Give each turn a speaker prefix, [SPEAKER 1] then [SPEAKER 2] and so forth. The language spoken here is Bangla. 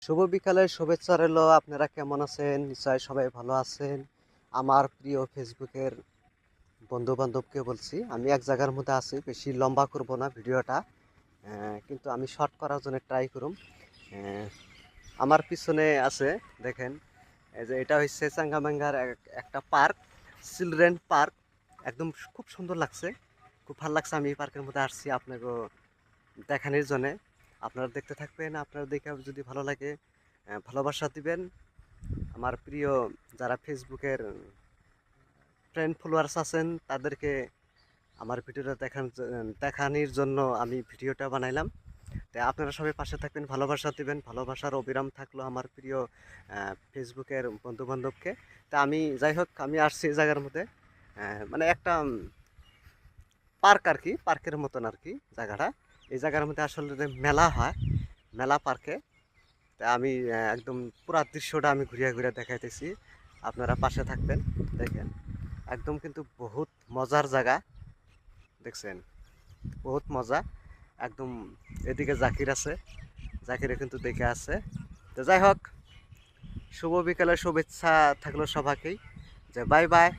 [SPEAKER 1] শুভ বিকালের শুভেচ্ছা রইল। আপনারা কেমন আছেন? নিশ্চয় সবাই ভালো আছেন। আমার প্রিয় ফেসবুকের বন্ধু বান্ধবকে বলছি, আমি এক জায়গার মধ্যে আছি, বেশি লম্বা করব না ভিডিওটা, কিন্তু আমি শর্ট করার জন্য ট্রাই করুম। আমার পিছনে আছে, দেখেন, এই যে এটা হচ্ছে চাঙ্গামাঙ্গার একটা পার্ক, চিলড্রেন পার্ক। একদম খুব সুন্দর লাগছে, খুব ভালো লাগছে। আমি এই পার্কের মধ্যে আসছি আপনাকে দেখানোর জন্যে। আপনারা দেখতে থাকবেন, আপনারা দেখে যদি ভালো লাগে ভালোবাসা দিবেন। আমার প্রিয় যারা ফেসবুকের ফ্রেন্ড ফলোয়ার্স আছেন তাদেরকে আমার ভিডিওটা দেখানোর জন্য আমি ভিডিওটা বানাইলাম। তাই আপনারা সবাই পাশে থাকবেন, ভালোবাসা দিবেন। ভালোবাসার অবিরাম থাকলো আমার প্রিয় ফেসবুকের বন্ধুবান্ধবকে। তা আমি যাই হোক, আমি আসছি এই জায়গার মধ্যে, মানে একটা পার্ক আর কি, পার্কের মতন আর কি জায়গাটা। এই জায়গার মধ্যে আসলে যে মেলা হয়, মেলা পার্কে। তা আমি একদম পুরা দৃশ্যটা আমি ঘুরিয়ে ঘুরিয়ে দেখাইতেছি, আপনারা পাশে থাকবেন। দেখেন, একদম কিন্তু বহুত মজার জায়গা, দেখছেন, বহুত মজা একদম। এদিকে জাকির আছে, জাকিরে কিন্তু দেখে আছে। তো যাই হোক, শুভ বিকালের শুভেচ্ছা থাকলো সবাইকেই, যে বাই বাই।